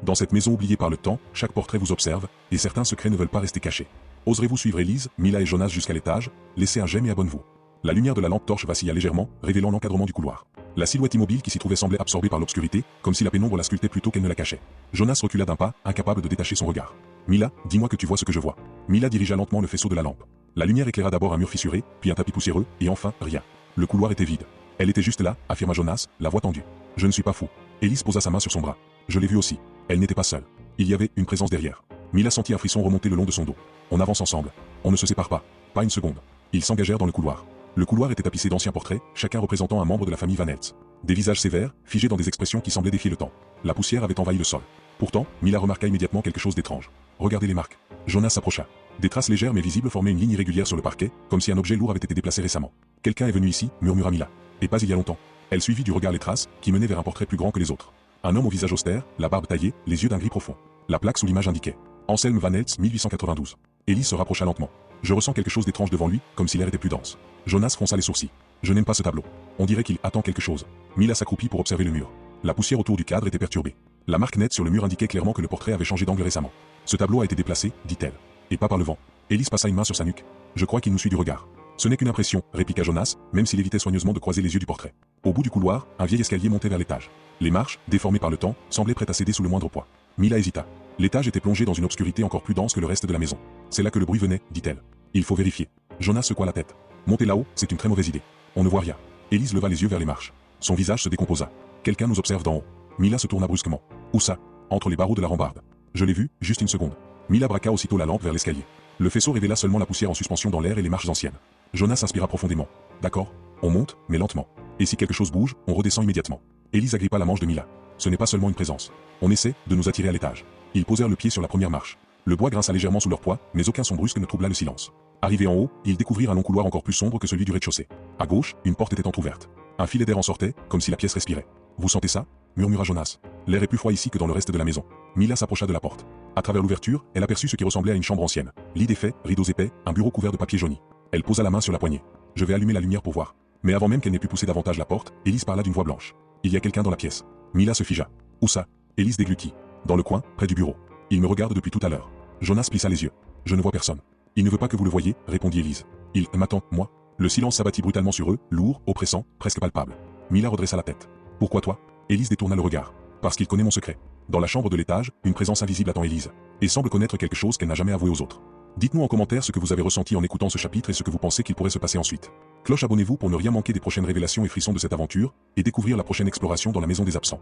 Dans cette maison oubliée par le temps, chaque portrait vous observe, et certains secrets ne veulent pas rester cachés. Oserez-vous suivre Élise, Mila et Jonas jusqu'à l'étage? Laissez un j'aime et abonnez-vous. La lumière de la lampe torche vacilla légèrement, révélant l'encadrement du couloir. La silhouette immobile qui s'y trouvait semblait absorbée par l'obscurité, comme si la pénombre la sculptait plutôt qu'elle ne la cachait. Jonas recula d'un pas, incapable de détacher son regard. Mila, dis-moi que tu vois ce que je vois. Mila dirigea lentement le faisceau de la lampe. La lumière éclaira d'abord un mur fissuré, puis un tapis poussiéreux, et enfin, rien. Le couloir était vide. Elle était juste là, affirma Jonas, la voix tendue. Je ne suis pas fou. Élise posa sa main sur son bras. Je l'ai vue aussi. Elle n'était pas seule. Il y avait une présence derrière. Mila sentit un frisson remonter le long de son dos. On avance ensemble. On ne se sépare pas. Pas une seconde. Ils s'engagèrent dans le couloir. Le couloir était tapissé d'anciens portraits, chacun représentant un membre de la famille Van Helst. Des visages sévères, figés dans des expressions qui semblaient défier le temps. La poussière avait envahi le sol. Pourtant, Mila remarqua immédiatement quelque chose d'étrange. Regardez les marques. Jonas s'approcha. Des traces légères mais visibles formaient une ligne irrégulière sur le parquet, comme si un objet lourd avait été déplacé récemment. Quelqu'un est venu ici, murmura Mila. Et pas il y a longtemps. Elle suivit du regard les traces, qui menaient vers un portrait plus grand que les autres. Un homme au visage austère, la barbe taillée, les yeux d'un gris profond. La plaque sous l'image indiquait Anselme Van Helst, 1892. Élise se rapprocha lentement. Je ressens quelque chose d'étrange devant lui, comme si l'air était plus dense. Jonas fronça les sourcils. Je n'aime pas ce tableau. On dirait qu'il attend quelque chose. Mila s'accroupit pour observer le mur. La poussière autour du cadre était perturbée. La marque nette sur le mur indiquait clairement que le portrait avait changé d'angle récemment. Ce tableau a été déplacé, dit-elle. Et pas par le vent. Élise passa une main sur sa nuque. Je crois qu'il nous suit du regard. Ce n'est qu'une impression, répliqua Jonas, même s'il évitait soigneusement de croiser les yeux du portrait. Au bout du couloir, un vieil escalier montait vers l'étage. Les marches, déformées par le temps, semblaient prêtes à céder sous le moindre poids. Mila hésita. L'étage était plongé dans une obscurité encore plus dense que le reste de la maison. C'est là que le bruit venait, dit-elle. Il faut vérifier. Jonas secoua la tête. Monter là-haut, c'est une très mauvaise idée. On ne voit rien. Élise leva les yeux vers les marches. Son visage se décomposa. Quelqu'un nous observe d'en haut. Mila se tourna brusquement. Où ça? Entre les barreaux de la rambarde. Je l'ai vu, juste une seconde. Mila braqua aussitôt la lampe vers l'escalier. Le faisceau révéla seulement la poussière en suspension dans l'air et les marches anciennes. Jonas inspira profondément. D'accord, on monte, mais lentement. Et si quelque chose bouge, on redescend immédiatement. Élise agrippa la manche de Mila. Ce n'est pas seulement une présence. On essaie de nous attirer à l'étage. Ils posèrent le pied sur la première marche. Le bois grinça légèrement sous leur poids, mais aucun son brusque ne troubla le silence. Arrivés en haut, ils découvrirent un long couloir encore plus sombre que celui du rez-de-chaussée. À gauche, une porte était entrouverte. Un filet d'air en sortait, comme si la pièce respirait. Vous sentez ça? Murmura Jonas. L'air est plus froid ici que dans le reste de la maison. Mila s'approcha de la porte. À travers l'ouverture, elle aperçut ce qui ressemblait à une chambre ancienne. Lit défait, rideaux épais, un bureau couvert de papier jauni. Elle posa la main sur la poignée. Je vais allumer la lumière pour voir. Mais avant même qu'elle n'ait pu pousser davantage la porte, Élise parla d'une voix blanche. Il y a quelqu'un dans la pièce. Mila se figea. Où ça? Élise déglutit. Dans le coin, près du bureau. Il me regarde depuis tout à l'heure. Jonas plissa les yeux. Je ne vois personne. Il ne veut pas que vous le voyiez, répondit Élise. Il m'attend, moi. Le silence s'abattit brutalement sur eux, lourd, oppressant, presque palpable. Mila redressa la tête. Pourquoi toi? Élise détourna le regard. Parce qu'il connaît mon secret. Dans la chambre de l'étage, une présence invisible attend Élise. Et semble connaître quelque chose qu'elle n'a jamais avoué aux autres. Dites-nous en commentaire ce que vous avez ressenti en écoutant ce chapitre et ce que vous pensez qu'il pourrait se passer ensuite. Cloche, abonnez-vous pour ne rien manquer des prochaines révélations et frissons de cette aventure, et découvrir la prochaine exploration dans la maison des absents.